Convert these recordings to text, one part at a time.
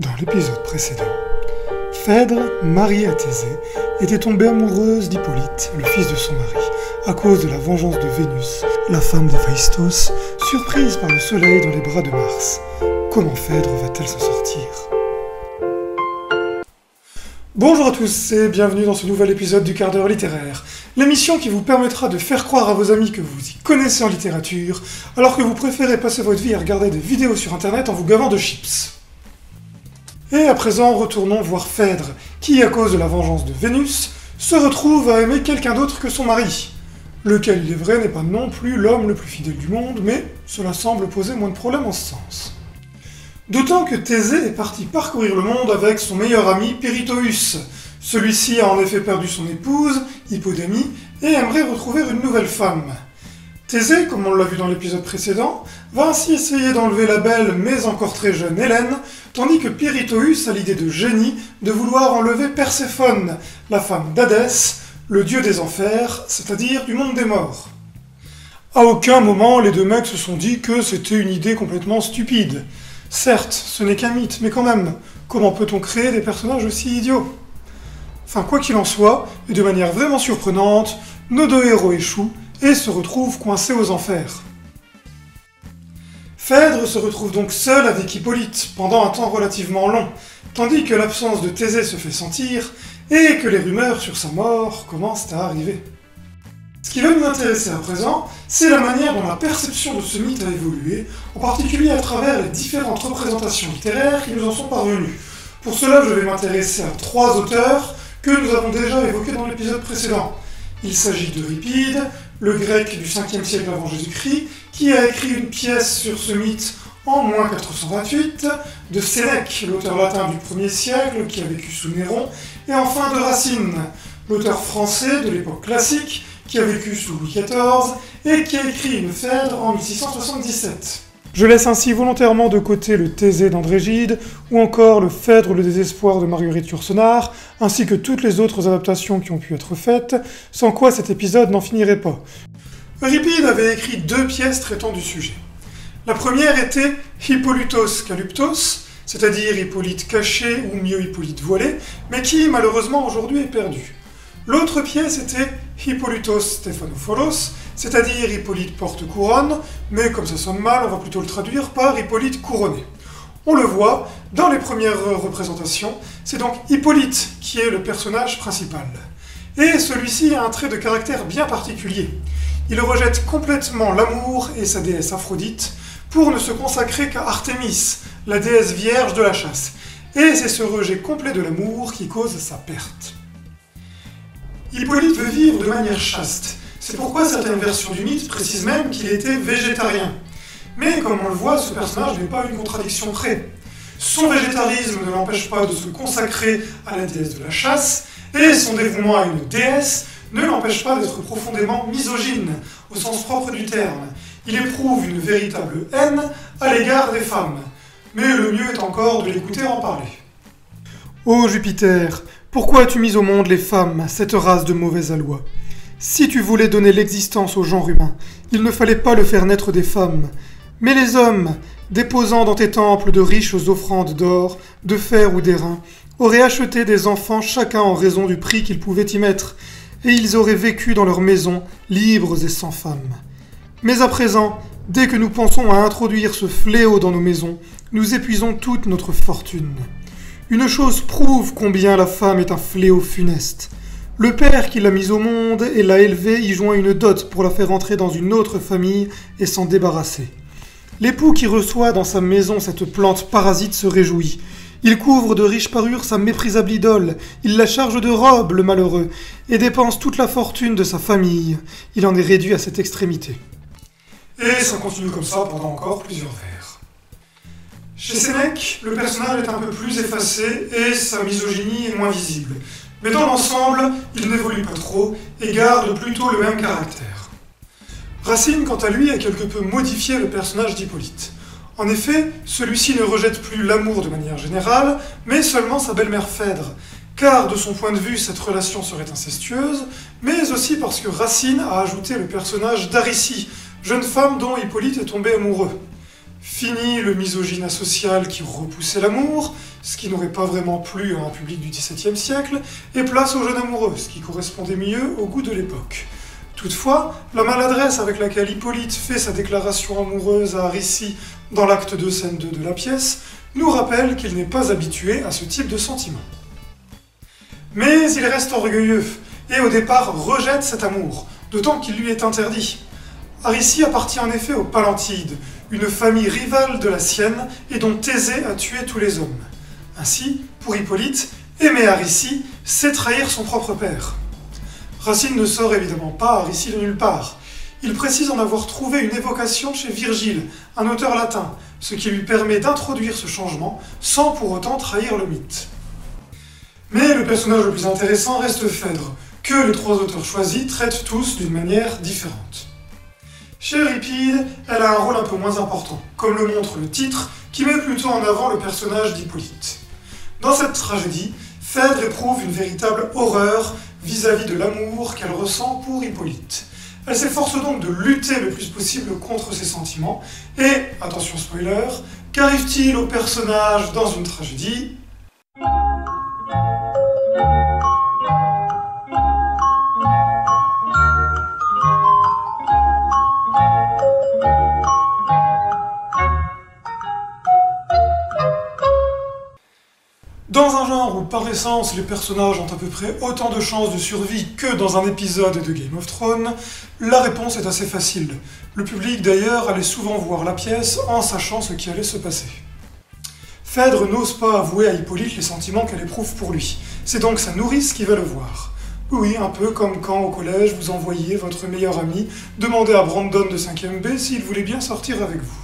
Dans l'épisode précédent, Phèdre, mariée à Thésée, était tombée amoureuse d'Hippolyte, le fils de son mari, à cause de la vengeance de Vénus, la femme d'Héphaïstos, surprise par le soleil dans les bras de Mars. Comment Phèdre va-t-elle s'en sortir ? Bonjour à tous et bienvenue dans ce nouvel épisode du quart d'heure littéraire, l'émission qui vous permettra de faire croire à vos amis que vous y connaissez en littérature, alors que vous préférez passer votre vie à regarder des vidéos sur internet en vous gavant de chips. Et à présent, retournons voir Phèdre, qui, à cause de la vengeance de Vénus, se retrouve à aimer quelqu'un d'autre que son mari, lequel, il est vrai, n'est pas non plus l'homme le plus fidèle du monde, mais cela semble poser moins de problèmes en ce sens. D'autant que Thésée est parti parcourir le monde avec son meilleur ami Pirithous. Celui-ci a en effet perdu son épouse, Hippodamie, et aimerait retrouver une nouvelle femme. Thésée, comme on l'a vu dans l'épisode précédent, va ainsi essayer d'enlever la belle mais encore très jeune Hélène, tandis que Pirithous a l'idée de génie de vouloir enlever Perséphone, la femme d'Hadès, le dieu des enfers, c'est-à-dire du monde des morts. À aucun moment les deux mecs se sont dit que c'était une idée complètement stupide. Certes, ce n'est qu'un mythe, mais quand même, comment peut-on créer des personnages aussi idiots ? Enfin, quoi qu'il en soit, et de manière vraiment surprenante, nos deux héros échouent et se retrouvent coincés aux enfers. Phèdre se retrouve donc seul avec Hippolyte pendant un temps relativement long, tandis que l'absence de Thésée se fait sentir et que les rumeurs sur sa mort commencent à arriver. Ce qui va nous intéresser à présent, c'est la manière dont la perception de ce mythe a évolué, en particulier à travers les différentes représentations littéraires qui nous en sont parvenues. Pour cela, je vais m'intéresser à trois auteurs que nous avons déjà évoqués dans l'épisode précédent. Il s'agit d'Euripide, le grec du 5e siècle avant Jésus-Christ, qui a écrit une pièce sur ce mythe en moins 428, de Sénèque, l'auteur latin du 1er siècle qui a vécu sous Néron, et enfin de Racine, l'auteur français de l'époque classique qui a vécu sous Louis XIV et qui a écrit une Phèdre en 1677. Je laisse ainsi volontairement de côté le Thésée d'André Gide, ou encore le Phèdre le désespoir de Marguerite Yourcenar, ainsi que toutes les autres adaptations qui ont pu être faites, sans quoi cet épisode n'en finirait pas. Euripide avait écrit deux pièces traitant du sujet. La première était Hippolytos Kaluptos, c'est-à-dire Hippolyte caché ou mieux Hippolyte voilé, mais qui malheureusement aujourd'hui est perdu. L'autre pièce était Hippolytos Stéphanophoros, c'est-à-dire Hippolyte porte-couronne, mais comme ça sonne mal, on va plutôt le traduire par Hippolyte couronné. On le voit, dans les premières représentations, c'est donc Hippolyte qui est le personnage principal. Et celui-ci a un trait de caractère bien particulier. Il rejette complètement l'amour et sa déesse Aphrodite pour ne se consacrer qu'à Artémis, la déesse vierge de la chasse. Et c'est ce rejet complet de l'amour qui cause sa perte. Hippolyte veut vivre de manière chaste. C'est pourquoi certaines versions du mythe précisent même qu'il était végétarien. Mais comme on le voit, ce personnage n'est pas une contradiction près. Son végétarisme ne l'empêche pas de se consacrer à la déesse de la chasse, et son dévouement à une déesse ne l'empêche pas d'être profondément misogyne, au sens propre du terme. Il éprouve une véritable haine à l'égard des femmes. Mais le mieux est encore de l'écouter en parler. Ô Jupiter, pourquoi as-tu mis au monde les femmes, cette race de mauvais aloi ? Si tu voulais donner l'existence au genre humain, il ne fallait pas le faire naître des femmes. Mais les hommes, déposant dans tes temples de riches offrandes d'or, de fer ou d'airain, auraient acheté des enfants chacun en raison du prix qu'ils pouvaient y mettre, et ils auraient vécu dans leurs maisons, libres et sans femmes. Mais à présent, dès que nous pensons à introduire ce fléau dans nos maisons, nous épuisons toute notre fortune. Une chose prouve combien la femme est un fléau funeste. Le père qui l'a mise au monde et l'a élevée y joint une dot pour la faire entrer dans une autre famille et s'en débarrasser. L'époux qui reçoit dans sa maison cette plante parasite se réjouit. Il couvre de riches parures sa méprisable idole, il la charge de robes, le malheureux, et dépense toute la fortune de sa famille. Il en est réduit à cette extrémité. Et ça continue comme ça pendant encore plusieurs vers. Chez Sénèque, le personnage est un peu plus effacé et sa misogynie est moins visible. Mais dans l'ensemble, il n'évolue pas trop et garde plutôt le même caractère. Racine, quant à lui, a quelque peu modifié le personnage d'Hippolyte. En effet, celui-ci ne rejette plus l'amour de manière générale, mais seulement sa belle-mère Phèdre, car de son point de vue, cette relation serait incestueuse, mais aussi parce que Racine a ajouté le personnage d'Aricie, jeune femme dont Hippolyte est tombé amoureux. Fini le misogyne asocial qui repoussait l'amour, ce qui n'aurait pas vraiment plu à un public du XVIIe siècle, et place au jeune amoureux, ce qui correspondait mieux au goût de l'époque. Toutefois, la maladresse avec laquelle Hippolyte fait sa déclaration amoureuse à Aricie dans l'acte 2, scène 2 de la pièce, nous rappelle qu'il n'est pas habitué à ce type de sentiment. Mais il reste orgueilleux, et au départ rejette cet amour, d'autant qu'il lui est interdit. Aricie appartient en effet aux Palantides, une famille rivale de la sienne et dont Thésée a tué tous les hommes. Ainsi, pour Hippolyte, aimer Aricie, c'est trahir son propre père. Racine ne sort évidemment pas Aricie de nulle part. Il précise en avoir trouvé une évocation chez Virgile, un auteur latin, ce qui lui permet d'introduire ce changement sans pour autant trahir le mythe. Mais le personnage le plus intéressant reste Phèdre, que les trois auteurs choisis traitent tous d'une manière différente. Chez Euripide, elle a un rôle un peu moins important, comme le montre le titre, qui met plutôt en avant le personnage d'Hippolyte. Dans cette tragédie, Phèdre éprouve une véritable horreur vis-à-vis de l'amour qu'elle ressent pour Hippolyte. Elle s'efforce donc de lutter le plus possible contre ses sentiments, et, attention spoiler, qu'arrive-t-il au personnage dans une tragédie ? Dans un genre où par essence les personnages ont à peu près autant de chances de survie que dans un épisode de Game of Thrones, la réponse est assez facile. Le public d'ailleurs allait souvent voir la pièce en sachant ce qui allait se passer. Phèdre n'ose pas avouer à Hippolyte les sentiments qu'elle éprouve pour lui. C'est donc sa nourrice qui va le voir. Oui, un peu comme quand au collège vous envoyiez votre meilleur ami demander à Brandon de 5ème B s'il voulait bien sortir avec vous.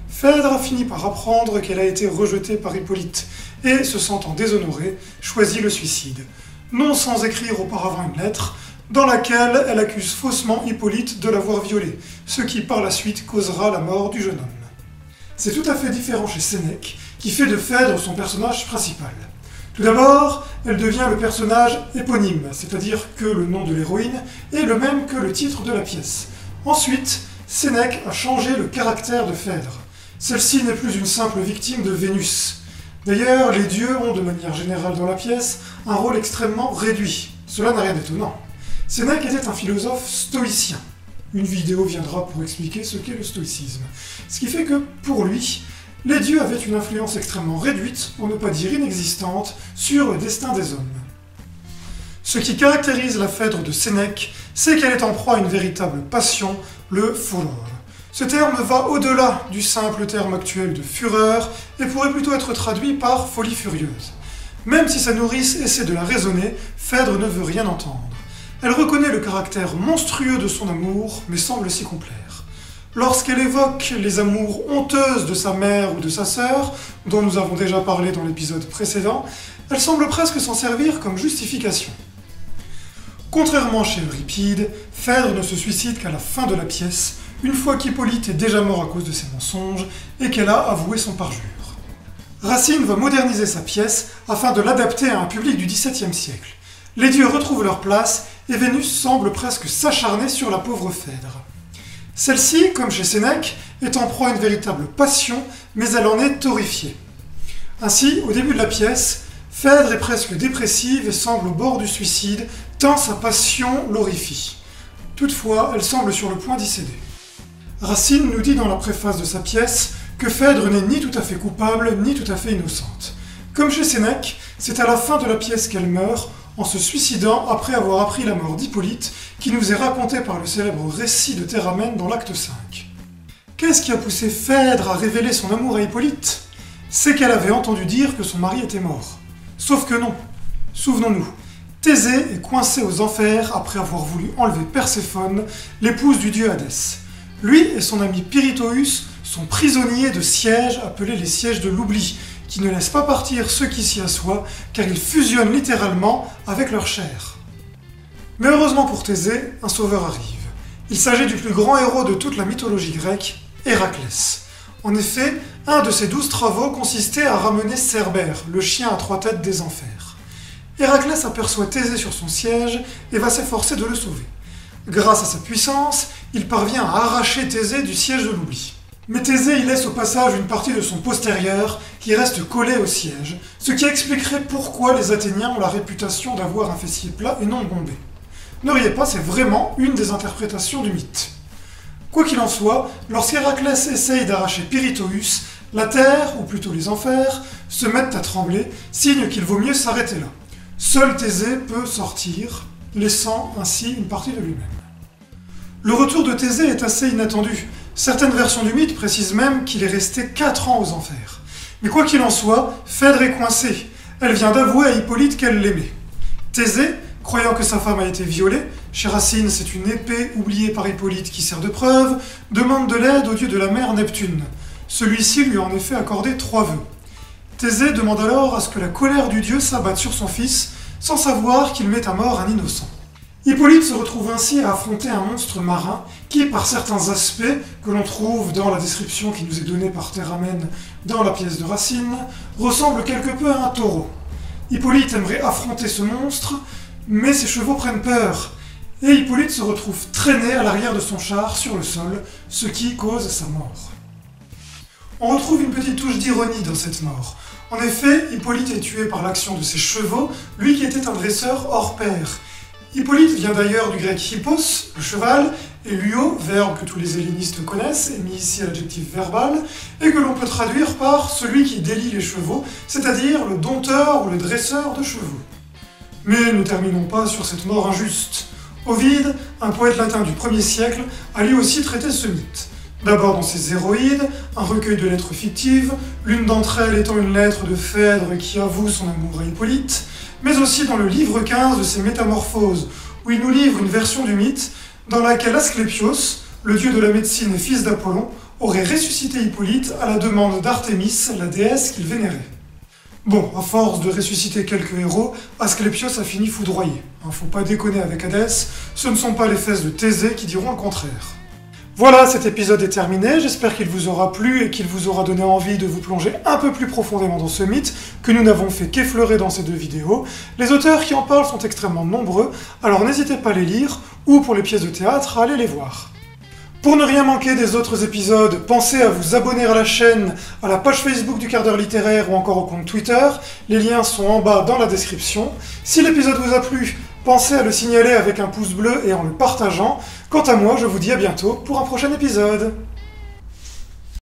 Phèdre a fini par apprendre qu'elle a été rejetée par Hippolyte, et, se sentant déshonorée, choisit le suicide, non sans écrire auparavant une lettre, dans laquelle elle accuse faussement Hippolyte de l'avoir violée, ce qui par la suite causera la mort du jeune homme. C'est tout à fait différent chez Sénèque, qui fait de Phèdre son personnage principal. Tout d'abord, elle devient le personnage éponyme, c'est-à-dire que le nom de l'héroïne est le même que le titre de la pièce. Ensuite, Sénèque a changé le caractère de Phèdre. Celle-ci n'est plus une simple victime de Vénus. D'ailleurs, les dieux ont, de manière générale dans la pièce, un rôle extrêmement réduit. Cela n'a rien d'étonnant. Sénèque était un philosophe stoïcien. Une vidéo viendra pour expliquer ce qu'est le stoïcisme. Ce qui fait que, pour lui, les dieux avaient une influence extrêmement réduite, pour ne pas dire inexistante, sur le destin des hommes. Ce qui caractérise la Phèdre de Sénèque, c'est qu'elle est en proie à une véritable passion, le furor. Ce terme va au-delà du simple terme actuel de fureur et pourrait plutôt être traduit par folie furieuse. Même si sa nourrice essaie de la raisonner, Phèdre ne veut rien entendre. Elle reconnaît le caractère monstrueux de son amour, mais semble s'y complaire. Lorsqu'elle évoque les amours honteuses de sa mère ou de sa sœur, dont nous avons déjà parlé dans l'épisode précédent, elle semble presque s'en servir comme justification. Contrairement chez Euripide, Phèdre ne se suicide qu'à la fin de la pièce, une fois qu'Hippolyte est déjà mort à cause de ses mensonges et qu'elle a avoué son parjure. Racine va moderniser sa pièce afin de l'adapter à un public du XVIIe siècle. Les dieux retrouvent leur place et Vénus semble presque s'acharner sur la pauvre Phèdre. Celle-ci, comme chez Sénèque, est en proie à une véritable passion, mais elle en est horrifiée. Ainsi, au début de la pièce, Phèdre est presque dépressive et semble au bord du suicide, tant sa passion l'horrifie. Toutefois, elle semble sur le point d'y céder. Racine nous dit dans la préface de sa pièce que Phèdre n'est ni tout à fait coupable, ni tout à fait innocente. Comme chez Sénèque, c'est à la fin de la pièce qu'elle meurt, en se suicidant après avoir appris la mort d'Hippolyte, qui nous est racontée par le célèbre récit de Théramène dans l'acte 5. Qu'est-ce qui a poussé Phèdre à révéler son amour à Hippolyte ? C'est qu'elle avait entendu dire que son mari était mort. Sauf que non. Souvenons-nous, Thésée est coincé aux enfers après avoir voulu enlever Perséphone, l'épouse du dieu Hadès. Lui et son ami Pirithous sont prisonniers de sièges appelés les sièges de l'oubli, qui ne laissent pas partir ceux qui s'y assoient, car ils fusionnent littéralement avec leur chair. Mais heureusement pour Thésée, un sauveur arrive. Il s'agit du plus grand héros de toute la mythologie grecque, Héraclès. En effet, un de ses 12 travaux consistait à ramener Cerbère, le chien à 3 têtes des enfers. Héraclès aperçoit Thésée sur son siège et va s'efforcer de le sauver. Grâce à sa puissance, il parvient à arracher Thésée du siège de l'oubli. Mais Thésée y laisse au passage une partie de son postérieur qui reste collée au siège, ce qui expliquerait pourquoi les Athéniens ont la réputation d'avoir un fessier plat et non bombé. Ne riez pas, c'est vraiment une des interprétations du mythe. Quoi qu'il en soit, lorsqu'Héraclès essaye d'arracher Pirithous, la terre, ou plutôt les enfers, se mettent à trembler, signe qu'il vaut mieux s'arrêter là. Seul Thésée peut sortir, laissant ainsi une partie de lui-même. Le retour de Thésée est assez inattendu. Certaines versions du mythe précisent même qu'il est resté 4 ans aux enfers. Mais quoi qu'il en soit, Phèdre est coincée. Elle vient d'avouer à Hippolyte qu'elle l'aimait. Thésée, croyant que sa femme a été violée, chez Racine c'est une épée oubliée par Hippolyte qui sert de preuve, demande de l'aide au dieu de la mer Neptune. Celui-ci lui a en effet accordé 3 vœux. Thésée demande alors à ce que la colère du dieu s'abatte sur son fils, sans savoir qu'il met à mort un innocent. Hippolyte se retrouve ainsi à affronter un monstre marin qui, par certains aspects que l'on trouve dans la description qui nous est donnée par Théramène dans la pièce de Racine, ressemble quelque peu à un taureau. Hippolyte aimerait affronter ce monstre, mais ses chevaux prennent peur, et Hippolyte se retrouve traîné à l'arrière de son char sur le sol, ce qui cause sa mort. On retrouve une petite touche d'ironie dans cette mort. En effet, Hippolyte est tué par l'action de ses chevaux, lui qui était un dresseur hors pair. Hippolyte vient d'ailleurs du grec hippos, le cheval, et luo, verbe que tous les hellénistes connaissent, et mis ici à l'adjectif verbal, et que l'on peut traduire par celui qui délie les chevaux, c'est-à-dire le dompteur ou le dresseur de chevaux. Mais ne terminons pas sur cette mort injuste. Ovide, un poète latin du 1er siècle, a lui aussi traité ce mythe. D'abord dans ses Héroïdes, un recueil de lettres fictives, l'une d'entre elles étant une lettre de Phèdre qui avoue son amour à Hippolyte, mais aussi dans le livre 15 de ses Métamorphoses, où il nous livre une version du mythe dans laquelle Asclépios, le dieu de la médecine et fils d'Apollon, aurait ressuscité Hippolyte à la demande d'Artémis, la déesse qu'il vénérait. Bon, à force de ressusciter quelques héros, Asclépios a fini foudroyé. Faut pas déconner avec Hadès, ce ne sont pas les fesses de Thésée qui diront le contraire. Voilà, cet épisode est terminé, j'espère qu'il vous aura plu et qu'il vous aura donné envie de vous plonger un peu plus profondément dans ce mythe, que nous n'avons fait qu'effleurer dans ces 2 vidéos. Les auteurs qui en parlent sont extrêmement nombreux, alors n'hésitez pas à les lire, ou pour les pièces de théâtre, à aller les voir. Pour ne rien manquer des autres épisodes, pensez à vous abonner à la chaîne, à la page Facebook du Quart d'heure littéraire ou encore au compte Twitter, les liens sont en bas dans la description. Si l'épisode vous a plu, pensez à le signaler avec un pouce bleu et en le partageant. Quant à moi, je vous dis à bientôt pour un prochain épisode.